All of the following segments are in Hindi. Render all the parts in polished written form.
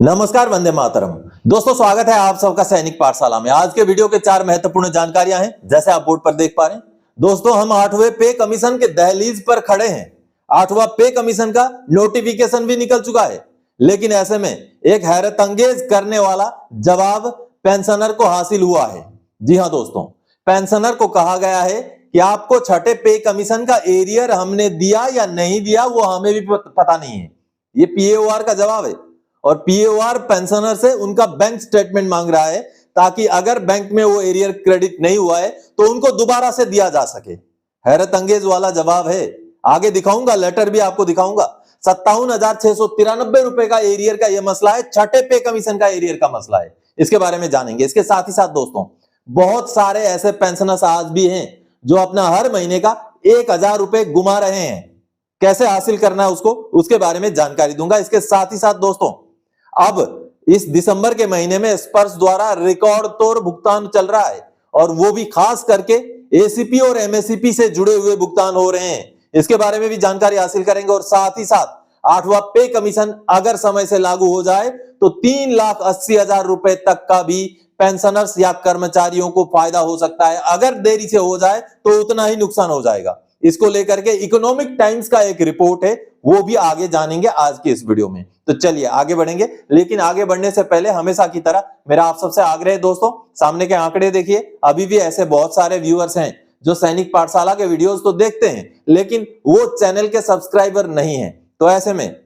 नमस्कार, वंदे मातरम। दोस्तों, स्वागत है आप सबका सैनिक पाठशाला में। आज के वीडियो के 4 महत्वपूर्ण जानकारियां हैं, जैसे आप बोर्ड पर देख पा रहे हैं। दोस्तों, हम 8वें पे कमीशन के दहलीज पर खड़े हैं। 8वां पे कमीशन का नोटिफिकेशन भी निकल चुका है, लेकिन ऐसे में एक हैरत अंगेज करने वाला जवाब पेंशनर को हासिल हुआ है। जी हां दोस्तों, पेंशनर को कहा गया है कि आपको छठे पे कमीशन का एरियर हमने दिया या नहीं दिया, वो हमें भी पता नहीं है। ये पीएओआर का जवाब है और पीएओआर पेंशनर से उनका बैंक स्टेटमेंट मांग रहा है, ताकि अगर बैंक में वो एरियर क्रेडिट नहीं हुआ है तो उनको दोबारा से दिया जा सके। हैरत अंगेज वाला जवाब है। आगे दिखाऊंगा, लेटर भी आपको दिखाऊंगा। 57,693 रुपए का एरियर का यह मसला है, छठे पे कमीशन का एरियर का मसला है। इसके बारे में जानेंगे। इसके साथ ही साथ दोस्तों, बहुत सारे ऐसे पेंशनर्स आज भी हैं जो अपना हर महीने का 1,000 रुपए गुमा रहे हैं। कैसे हासिल करना है उसको, उसके बारे में जानकारी दूंगा। इसके साथ ही साथ दोस्तों, अब इस दिसंबर के महीने में स्पर्श द्वारा रिकॉर्ड तोड़ भुगतान चल रहा है, और वो भी खास करके एसीपी और एमएससीपी से जुड़े हुए भुगतान हो रहे हैं। इसके बारे में भी जानकारी हासिल करेंगे। और साथ ही साथ 8वां पे कमीशन अगर समय से लागू हो जाए तो 3,80,000 रुपए तक का भी पेंशनर्स या कर्मचारियों को फायदा हो सकता है। अगर देरी से हो जाए तो उतना ही नुकसान हो जाएगा। इसको लेकर के इकोनॉमिक टाइम्स का एक रिपोर्ट है, वो भी आगे जानेंगे आज के इस वीडियो में। तो चलिए आगे बढ़ेंगे, लेकिन आगे बढ़ने से पहले हमेशा की तरह मेरा आप सबसे आग्रह है दोस्तों, सामने के आंकड़े देखिए। अभी भी ऐसे बहुत सारे व्यूअर्स हैं जो सैनिक पाठशाला के वीडियोस तो देखते हैं, लेकिन वो चैनल के सब्सक्राइबर नहीं है। तो ऐसे में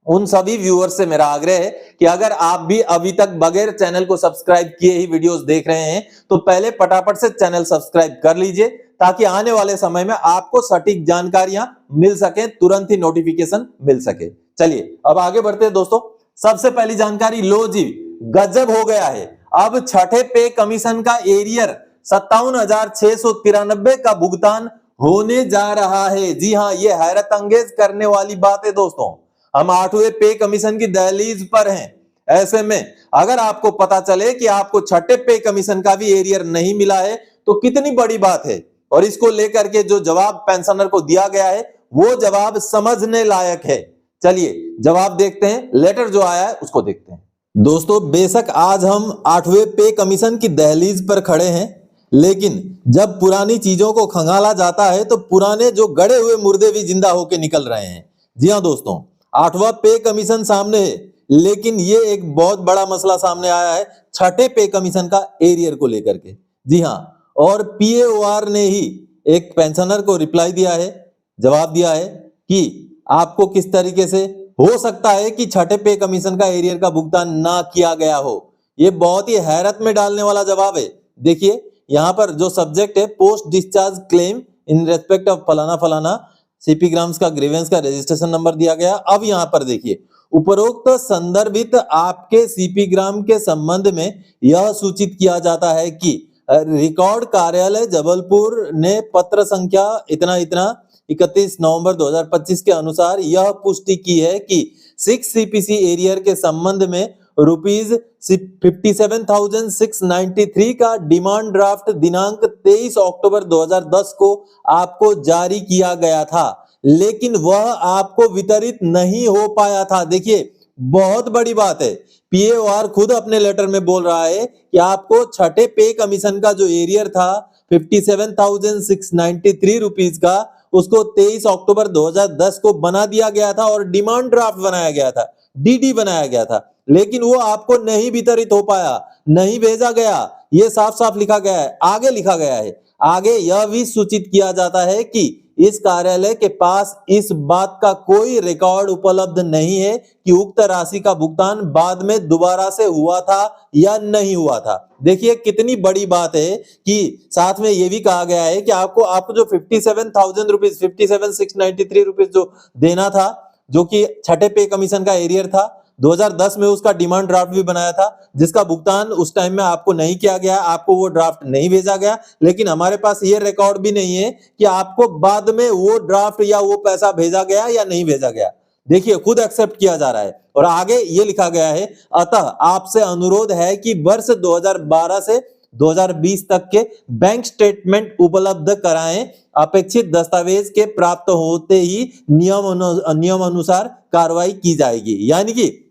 उन सभी व्यूअर्स से मेरा आग्रह है कि अगर आप भी अभी तक बगैर चैनल को सब्सक्राइब किए ही वीडियोस देख रहे हैं तो पहले फटाफट से चैनल सब्सक्राइब कर लीजिए, ताकि आने वाले समय में आपको सटीक जानकारियां मिल सके, तुरंत ही नोटिफिकेशन मिल सके। चलिए अब आगे बढ़ते हैं दोस्तों। सबसे पहली जानकारी, लो जी, गजब हो गया है। अब छठे पे कमीशन का एरियर 57,693 का भुगतान होने जा रहा है। जी हां, यह हैरत अंगेज करने वाली बात है दोस्तों। हम 8वें पे कमीशन की दहलीज पर हैं। ऐसे में अगर आपको पता चले कि आपको छठे पे कमीशन का भी एरियर नहीं मिला है तो कितनी बड़ी बात है। और इसको लेकर के जो जवाब पेंशनर को दिया गया है वो जवाब समझने लायक है। चलिए जवाब देखते हैं, लेटर जो आया है उसको देखते हैं। दोस्तों, बेशक आज हम 8वें पे कमीशन की दहलीज पर खड़े हैं, लेकिन जब पुरानी चीजों को खंगाला जाता है तो पुराने जो गड़े हुए मुर्दे भी जिंदा होकर निकल रहे हैं। जी हां दोस्तों, 8वां पे कमीशन सामने है, लेकिन ये एक बहुत बड़ा मसला सामने आया है छठे पे कमीशन का एरियर को लेकर के। जी हां, और पीएओआर ने ही एक पेंशनर को रिप्लाई दिया है, जवाब दिया है कि आपको किस तरीके से हो सकता है कि छठे पे कमीशन का एरियर का भुगतान ना किया गया हो। ये बहुत ही हैरत में डालने वाला जवाब है। देखिए यहां पर जो सब्जेक्ट है, post discharge claim in respect of फलाना फलाना सीपी ग्राम्स का ग्रीवेंस का रजिस्ट्रेशन नंबर दिया गया। अब यहां पर देखिए, उपरोक्त संदर्भित आपके सीपी ग्राम के संबंध में यह सूचित किया जाता है कि रिकॉर्ड कार्यालय जबलपुर ने पत्र संख्या इतना इतना 31 नवंबर 2025 के अनुसार यह पुष्टि की है कि 6 सीपीसी एरियर के संबंध में रुपीज 57,693 का डिमांड ड्राफ्ट दिनांक 23 अक्टूबर 2010 को आपको जारी किया गया था, लेकिन वह आपको वितरित नहीं हो पाया था। देखिए बहुत बड़ी बात है, पीएओआर खुद अपने लेटर में बोल रहा है कि आपको छठे पे कमीशन का जो एरियर था 57,693 रुपीज का, उसको 23 अक्टूबर 2010 को बना दिया गया था और डिमांड ड्राफ्ट बनाया गया था, डीडी बनाया गया था, लेकिन वो आपको नहीं वितरित हो पाया, नहीं भेजा गया। ये साफ साफ लिखा गया है। आगे लिखा गया है, आगे यह भी सूचित किया जाता है कि इस कार्यालय के पास इस बात का कोई रिकॉर्ड उपलब्ध नहीं है कि उक्त राशि का भुगतान बाद में दोबारा से हुआ था या नहीं हुआ था। देखिए कितनी बड़ी बात है कि साथ में यह भी कहा गया है कि आपको जो 57,000 रुपीज 57,693 रुपीज जो देना था, जो कि छठे पे कमीशन का एरियर था, 2010 में उसका डिमांड ड्राफ्ट भी बनाया था, जिसका भुगतान उस टाइम में आपको नहीं किया गया, आपको वो ड्राफ्ट नहीं भेजा गया। लेकिन हमारे पास ये रिकॉर्ड भी नहीं है कि आपको बाद में वो ड्राफ्ट या वो पैसा भेजा गया या नहीं भेजा गया। देखिए खुद एक्सेप्ट किया जा रहा है। और आगे ये लिखा गया है, अतः आपसे अनुरोध है कि वर्ष 2012 से 2020 तक के बैंक स्टेटमेंट उपलब्ध कराएं। अपेक्षित दस्तावेज के प्राप्त होते ही नियम अनुसार कार्रवाई की जाएगी। यानी कि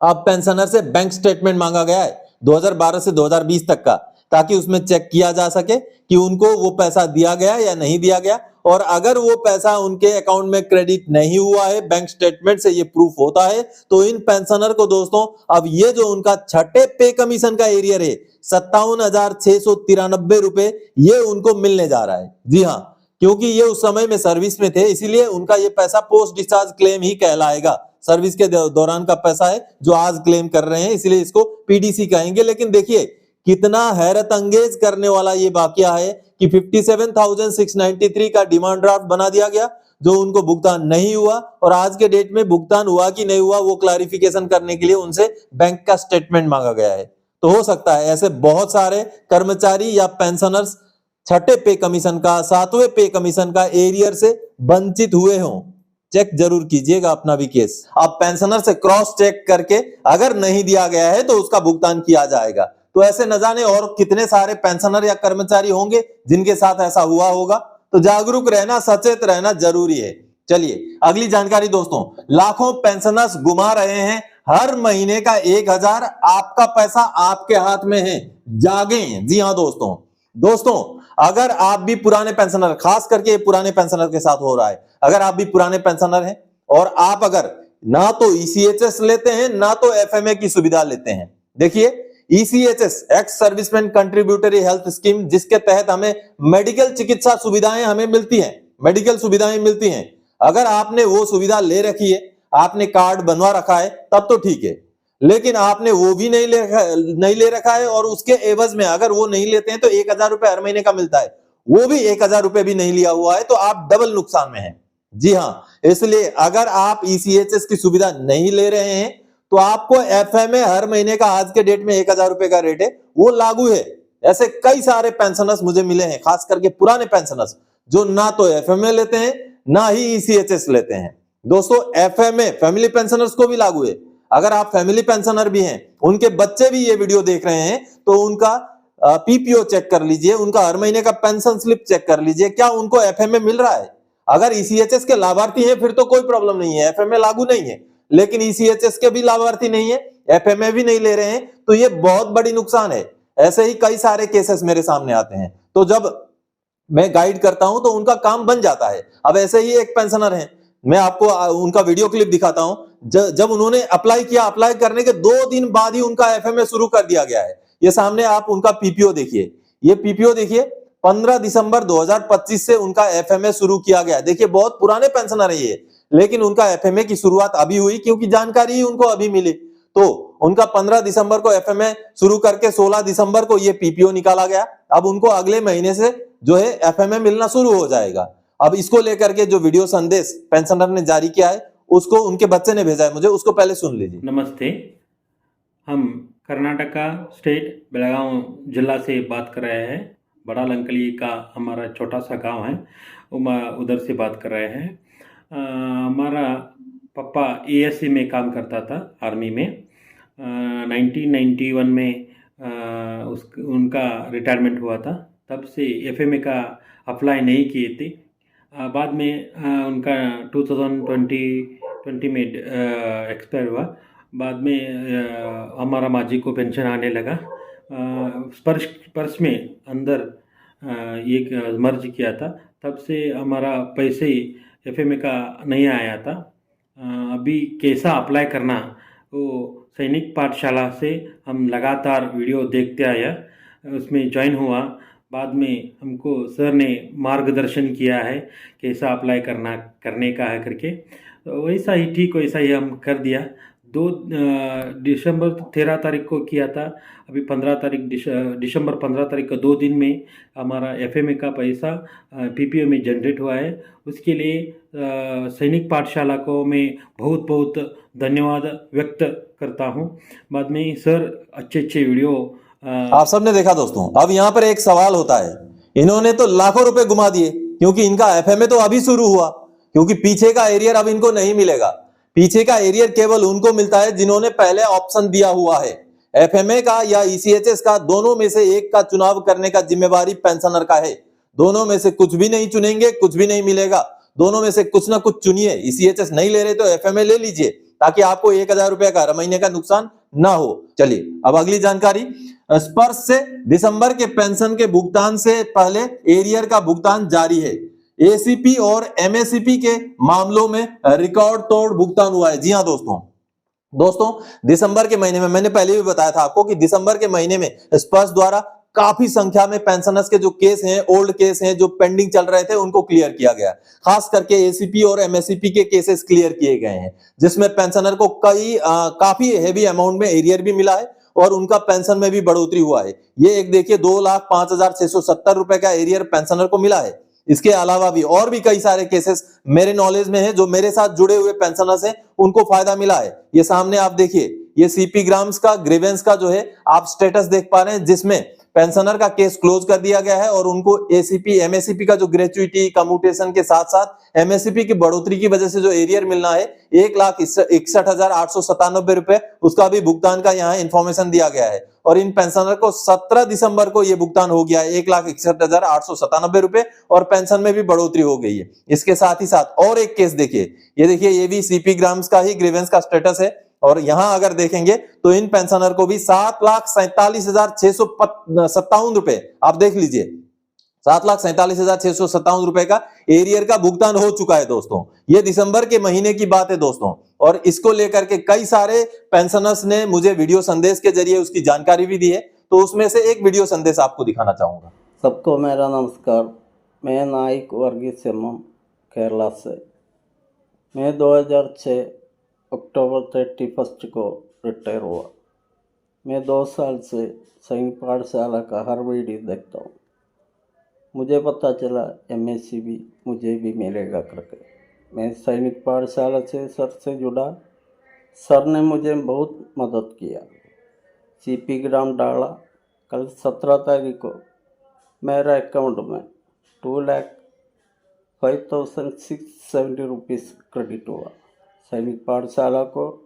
अब पेंशनर से बैंक स्टेटमेंट मांगा गया है 2012 से 2020 तक का, ताकि उसमें चेक किया जा सके कि उनको वो पैसा दिया गया या नहीं दिया गया। और अगर वो पैसा उनके अकाउंट में क्रेडिट नहीं हुआ है, बैंक स्टेटमेंट से ये प्रूफ होता है, तो इन पेंशनर को दोस्तों अब ये जो उनका छठे पे कमीशन का एरियर है 57,693 रुपए, ये उनको मिलने जा रहा है। जी हाँ, क्योंकि ये उस समय में सर्विस में थे, इसीलिए उनका ये पैसा पोस्ट डिस्चार्ज क्लेम ही कहलाएगा। सर्विस के दौरान का पैसा है जो आज क्लेम कर रहे हैं, इसलिए इसको पीडीसी कहेंगे। लेकिन देखिए कितना हैरत अंगेज करने वाला ये वाकया है कि 57,693 का डिमांड ड्राफ्ट बना दिया गया, जो उनको भुगतान नहीं हुआ, और आज के डेट में भुगतान हुआ कि नहीं हुआ वो क्लैरिफिकेशन करने के लिए उनसे बैंक का स्टेटमेंट मांगा गया है। तो हो सकता है ऐसे बहुत सारे कर्मचारी या पेंशनर्स छठे पे कमीशन का, सातवें पे कमीशन का एरियर से वंचित हुए हों। चेक जरूर कीजिएगा अपना भी केस। अब पेंशनर से क्रॉस चेक करके अगर नहीं दिया गया है तो उसका भुगतान किया जाएगा। तो ऐसे न जाने और कितने सारे पेंशनर या कर्मचारी होंगे जिनके साथ ऐसा हुआ होगा। तो जागरूक रहना, सचेत रहना जरूरी है। चलिए अगली जानकारी दोस्तों, लाखों पेंशनर्स घुमा रहे हैं हर महीने का 1,000, आपका पैसा आपके हाथ में है, जागें। जी हाँ दोस्तों अगर आप भी पुराने पेंशनर, खास करके पुराने पेंशनर के साथ हो रहा है, अगर आप भी पुराने पेंशनर हैं और आप अगर ना तो ईसीएचएस लेते हैं ना तो एफएमए की सुविधा लेते हैं, देखिए ECHS ex serviceman contributory health scheme, जिसके तहत हमें मेडिकल चिकित्सा सुविधाएं हमें मिलती हैं, मेडिकल सुविधाएं मिलती हैं। अगर आपने वो सुविधा ले रखी है, आपने कार्ड बनवा रखा है, तब तो ठीक है। लेकिन आपने वो भी नहीं ले रखा है और उसके एवज में अगर वो नहीं लेते हैं तो 1,000 रुपए हर महीने का मिलता है, वो भी 1,000 रुपए भी नहीं लिया हुआ है, तो आप डबल नुकसान में हैं। जी हाँ, इसलिए अगर आप ईसीएचएस की सुविधा नहीं ले रहे हैं तो आपको एफएमए हर महीने का आज के डेट में 1,000 रुपए का रेट है, वो लागू है। ऐसे कई सारे पेंशनर्स मुझे मिले हैं, खास करके पुराने पेंशनर्स, जो ना तो एफएमए लेते हैं ना ही ईसीएचएस लेते हैं। दोस्तों एफएमए फैमिली पेंशनर्स को भी लागू है। अगर आप फैमिली पेंशनर भी हैं, उनके बच्चे भी ये वीडियो देख रहे हैं, तो उनका पीपीओ चेक कर लीजिए, उनका हर महीने का पेंशन स्लिप चेक कर लीजिए, क्या उनको एफएमए मिल रहा है। अगर ईसीएचएस के लाभार्थी हैं फिर तो कोई प्रॉब्लम नहीं है, एफएमए लागू नहीं है। लेकिन ईसीएचएस के भी लाभार्थी नहीं है, एफएमए भी नहीं ले रहे हैं, तो ये बहुत बड़ी नुकसान है। ऐसे ही कई सारे केसेस मेरे सामने आते हैं, तो जब मैं गाइड करता हूं तो उनका काम बन जाता है। अब ऐसे ही एक पेंशनर है, मैं आपको उनका वीडियो क्लिप दिखाता हूं। जब उन्होंने अप्लाई किया, अप्लाई करने के 2 दिन बाद ही उनका एफएमए शुरू कर दिया गया है। ये सामने आप उनका पीपीओ देखिए, ये पीपीओ देखिए, 15 दिसंबर 2025 से उनका एफएमए शुरू किया गया। देखिए बहुत पुराने पेंशनर है ये, लेकिन उनका एफएमए की शुरुआत अभी हुई क्योंकि जानकारी ही उनको अभी मिली। तो उनका 15 दिसंबर को एफएमए शुरू करके 16 दिसंबर को ये पीपीओ निकाला गया। अब उनको अगले महीने से जो है एफएमए मिलना शुरू हो जाएगा। अब इसको लेकर के जो वीडियो संदेश पेंशनर ने जारी किया है, उसको उनके बच्चे ने भेजा है मुझे, उसको पहले सुन लीजिए। नमस्ते, हम कर्नाटका स्टेट बेलगांव जिला से बात कर रहे हैं। बड़ा लंकली का हमारा छोटा सा गांव है, उधर से बात कर रहे हैं। हमारा पापा एएससी में काम करता था, आर्मी में। 1991 में उनका रिटायरमेंट हुआ था। तब से एफएमए का अप्लाई नहीं किए थे। बाद में उनका 2020 में एक्सपायर हुआ। बाद में हमारा माजी को पेंशन आने लगा। पर्स में अंदर एक मर्ज किया था, तब से हमारा पैसे एफएमए का नहीं आया था। अभी कैसा अप्लाई करना, वो सैनिक पाठशाला से हम लगातार वीडियो देखते आया, उसमें ज्वाइन हुआ। बाद में हमको सर ने मार्गदर्शन किया है कैसा अप्लाई करने का है करके, तो वैसा ही ठीक वैसा ही हम कर दिया। 2 दिसंबर 13 तारीख को किया था। अभी 15 तारीख दिसंबर 15 तारीख को 2 दिन में हमारा एफएमए का पैसा पीपीओ में जनरेट हुआ है। उसके लिए सैनिक पाठशाला को मैं बहुत बहुत धन्यवाद व्यक्त करता हूँ। बाद में सर अच्छे वीडियो आप सबने देखा दोस्तों। अब यहाँ पर एक सवाल होता है, इन्होंने तो लाखों रुपए घुमा दिए क्योंकि इनका एफएमए तो अभी शुरू हुआ, क्योंकि पीछे का एरियर अब इनको नहीं मिलेगा। पीछे का एरियर केवल उनको मिलता है जिन्होंने पहले ऑप्शन दिया हुआ है। एफएमए का या ईसीएचएस का, दोनों में से एक का चुनाव करने का जिम्मेवारी पेंशनर का है। दोनों में से कुछ भी नहीं चुनेंगे, कुछ भी नहीं मिलेगा। दोनों में से कुछ ना कुछ चुनिए। ईसीएचएस नहीं ले रहे तो एफएमए ले लीजिए, ताकि आपको 1000 रुपए का हर महीने का नुकसान ना हो। चलिए अब अगली जानकारी, स्पर्श से दिसंबर के पेंशन के भुगतान से पहले एरियर का भुगतान जारी है। एसीपी और एमएससीपी के मामलों में रिकॉर्ड तोड़ भुगतान हुआ है। जी हां दोस्तों दिसंबर के महीने में मैंने पहले भी बताया था आपको कि दिसंबर के महीने में स्पर्श द्वारा काफी संख्या में पेंशनर्स के जो केस हैं, ओल्ड केस हैं जो पेंडिंग चल रहे थे, उनको क्लियर किया गया। खास करके एसीपी और एमएससीपी के केसेस क्लियर किए गए हैं, जिसमें पेंशनर को काफी हेवी अमाउंट में एरियर भी मिला है और उनका पेंशन में भी बढ़ोतरी हुआ है। ये एक देखिए 2,05,670 रुपए का एरियर पेंशनर को मिला है। इसके अलावा भी और भी कई सारे केसेस मेरे नॉलेज में है, जो मेरे साथ जुड़े हुए पेंशनर्स हैं उनको फायदा मिला है। ये सामने आप देखिए, ये सीपी ग्राम्स का ग्रीवेंस का जो है आप स्टेटस देख पा रहे हैं, जिसमें पेंशनर का केस क्लोज कर दिया गया है और उनको एसीपी एमएससीपी का जो ग्रेचुइटी कम्यूटेशन के साथ साथ एमएससीपी की बढ़ोतरी की वजह से जो एरियर मिलना है 1,61,897 रुपए, उसका भी भुगतान का यहाँ इंफॉर्मेशन दिया गया है। और इन पेंशनर को 17 दिसंबर को ये भुगतान हो गया है 1,61,897 रुपए और पेंशन में भी बढ़ोतरी हो गई है। इसके साथ ही साथ और एक केस देखिए, ये देखिए ये भी सीपी ग्राम्स का ही ग्रीवेंस का स्टेटस है और यहां अगर देखेंगे तो इन पेंशनर को भी 7,47,657 रुपए, आप देख लीजिए 7,47,657 रुपए का एरियर का भुगतान हो चुका है दोस्तों। ये दिसंबर के महीने की बात है दोस्तों, और इसको लेकर के कई सारे पेंशनर्स ने मुझे वीडियो संदेश के जरिए उसकी जानकारी भी दी है, तो उसमें से एक वीडियो संदेश आपको दिखाना चाहूंगा। सबको मेरा नमस्कार। मैं नाइक वर्गीस एम केरला से। मैं 2006 अक्टूबर 31 को रिटायर हुआ। मैं 2 साल से सैनिक पाठशाला का हर वीडियो देखता हूँ। मुझे पता चला एमएससी भी मुझे भी मिलेगा करके। मैं सैनिक पाठशाला से सर से जुड़ा। सर ने मुझे बहुत मदद किया। सीपी ग्राम डाला। कल 17 तारीख को मेरा अकाउंट में 2,05,670 रुपीज़ क्रेडिट हुआ। सैनिक पाठशाला को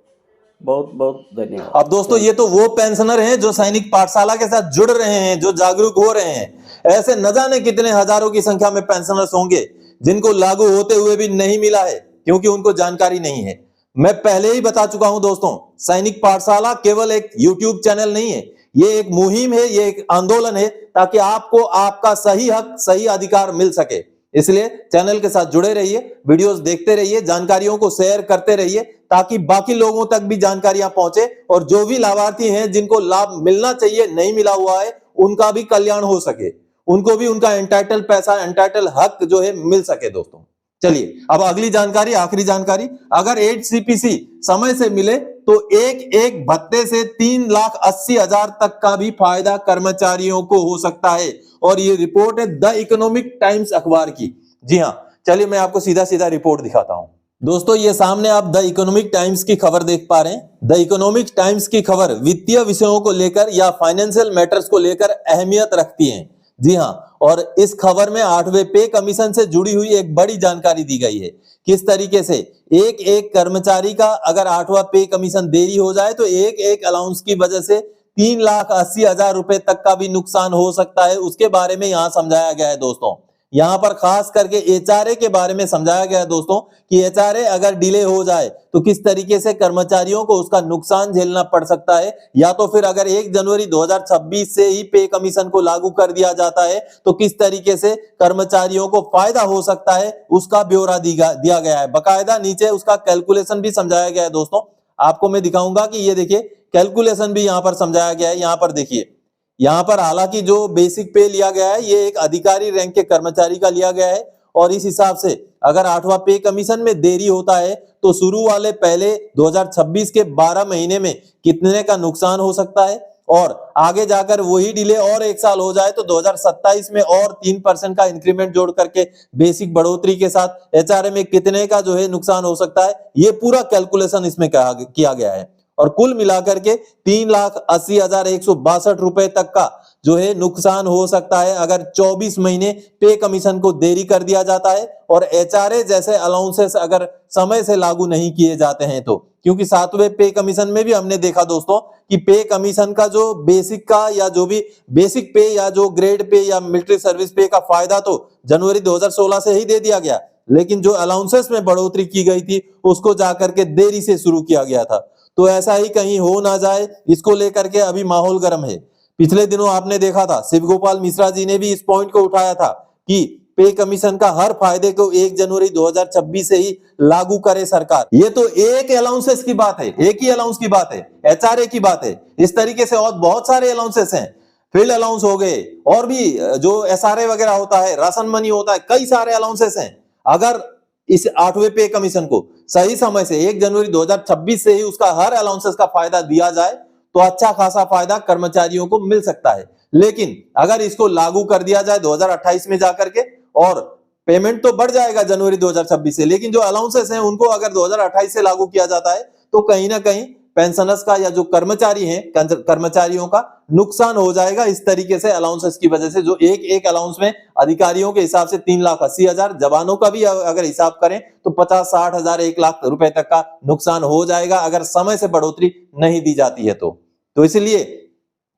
बहुत बहुत धन्यवाद। अब दोस्तों ये तो वो पेंशनर हैं जो सैनिक पाठशाला के साथ जुड़ रहे हैं, जो जागरूक हो रहे हैं। ऐसे न जाने कितने हजारों की संख्या में पेंशनर्स होंगे जिनको लागू होते हुए भी नहीं मिला है, क्योंकि उनको जानकारी नहीं है। मैं पहले ही बता चुका हूं दोस्तों, सैनिक पाठशाला केवल एक यूट्यूब चैनल नहीं है, ये एक मुहिम है, ये एक आंदोलन है, ताकि आपको आपका सही हक, सही अधिकार मिल सके। इसलिए चैनल के साथ जुड़े रहिए, वीडियोस देखते रहिए, जानकारियों को शेयर करते रहिए, ताकि बाकी लोगों तक भी जानकारियां पहुंचे और जो भी लाभार्थी हैं जिनको लाभ मिलना चाहिए नहीं मिला हुआ है, उनका भी कल्याण हो सके, उनको भी उनका एंटाइटल पैसा, एंटाइटल हक जो है मिल सके दोस्तों। चलिए अब अगली जानकारी, आखिरी जानकारी, अगर 8CPC समय से मिले तो एक भत्ते से 3,80,000 तक का भी फायदा कर्मचारियों को हो सकता है। और ये रिपोर्ट है द इकोनॉमिक टाइम्स अखबार की। जी हां, चलिए मैं आपको सीधा सीधा रिपोर्ट दिखाता हूं दोस्तों। ये सामने आप द इकोनॉमिक टाइम्स की खबर देख पा रहे हैं। द इकोनॉमिक टाइम्स की खबर वित्तीय विषयों को लेकर या फाइनेंशियल मैटर्स को लेकर अहमियत रखती है। जी हां, और इस खबर में 8वें पे कमीशन से जुड़ी हुई एक बड़ी जानकारी दी गई है। किस तरीके से एक कर्मचारी का अगर 8वां पे कमीशन देरी हो जाए तो एक अलाउंस की वजह से 3,80,000 रुपए तक का भी नुकसान हो सकता है, उसके बारे में यहां समझाया गया है दोस्तों। यहां पर खास करके एचआरए के बारे में समझाया गया है दोस्तों कि एचआरए अगर डिले हो जाए तो किस तरीके से कर्मचारियों को उसका नुकसान झेलना पड़ सकता है, या तो फिर अगर 1 जनवरी 2026 से ही पे कमीशन को लागू कर दिया जाता है तो किस तरीके से कर्मचारियों को फायदा हो सकता है, उसका ब्यौरा दिया गया है। बकायदा नीचे उसका कैलकुलेशन भी समझाया गया है दोस्तों। आपको मैं दिखाऊंगा कि ये देखिए कैलकुलेशन भी यहां पर समझाया गया है। यहां पर देखिए, यहां पर हालांकि जो बेसिक पे लिया गया है ये एक अधिकारी रैंक के कर्मचारी का लिया गया है, और इस हिसाब से अगर 8वां पे कमीशन में देरी होता है तो शुरू वाले पहले 2026 के 12 महीने में कितने का नुकसान हो सकता है, और आगे जाकर वही डिले और 1 साल हो जाए तो 2027 में और 3% का इंक्रीमेंट जोड़ करके बेसिक बढ़ोतरी के साथ एचआरए में कितने का जो है नुकसान हो सकता है, ये पूरा कैलकुलेशन इसमें किया गया है। और कुल मिलाकर के 3,80,162 रुपए तक का जो है नुकसान हो सकता है अगर 24 महीने पे कमीशन को देरी कर दिया जाता है और एचआरए जैसे अलाउंसेस अगर समय से लागू नहीं किए जाते हैं तो। क्योंकि 7वें पे कमीशन में भी हमने देखा दोस्तों कि पे कमीशन का जो बेसिक का या जो भी बेसिक पे या जो ग्रेड पे या मिलिट्री सर्विस पे का फायदा तो जनवरी 2016 से ही दे दिया गया, लेकिन जो अलाउंसेस में बढ़ोतरी की गई थी उसको जाकर के देरी से शुरू किया गया था। तो ऐसा ही कहीं हो ना जाए, इसको लेकर के अभी माहौल गर्म है। पिछले दिनों आपने देखा था शिव गोपाल मिश्रा जी ने भी इस पॉइंट को उठाया था कि पे कमीशन का हर फायदे को 1 जनवरी 2026 से ही लागू करे सरकार। ये तो एक अलाउंसेस की बात है, एक ही अलाउंस की बात है, एचआरए की बात है। इस तरीके से और बहुत सारे अलाउंसेस हैं, फील्ड अलाउंस हो गए, और भी जो एसआरए वगैरह होता है, राशन मनी होता है, कई सारे अलाउंसेस हैं। अगर इस 8वें पे कमीशन को सही समय से 1 जनवरी 2026 से ही उसका हर अलाउंसेस का फायदा दिया जाए तो अच्छा खासा फायदा कर्मचारियों को मिल सकता है। लेकिन अगर इसको लागू कर दिया जाए 2028 में जाकर के, और पेमेंट तो बढ़ जाएगा जनवरी 2026 से, लेकिन जो अलाउंसेस हैं उनको अगर 2028 से लागू किया जाता है तो कहीं ना कहीं पेंशनर्स का या जो कर्मचारी हैं, कर्मचारियों का नुकसान हो जाएगा। इस तरीके से अलाउंसेस की वजह से जो एक अलाउंस में अधिकारियों के हिसाब से 3,80,000, जवानों का भी अगर हिसाब करें तो 50-60 हजार 1 लाख रुपए तक का नुकसान हो जाएगा अगर समय से बढ़ोतरी नहीं दी जाती है तो इसलिए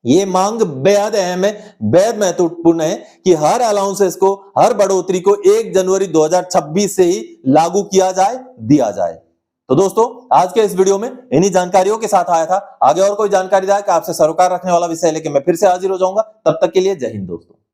ये मांग बेहद अहम है, बेहद महत्वपूर्ण है कि हर अलाउंसेस को, हर बढ़ोतरी को 1 जनवरी 2026 से ही लागू किया जाए, दिया जाए। तो दोस्तों, आज के इस वीडियो में इन्हीं जानकारियों के साथ आया था। आगे और कोई जानकारी आपसे सरोकार रखने वाला विषय लेके मैं फिर से हाजिर हो जाऊंगा। तब तक के लिए जय हिंद दोस्तों।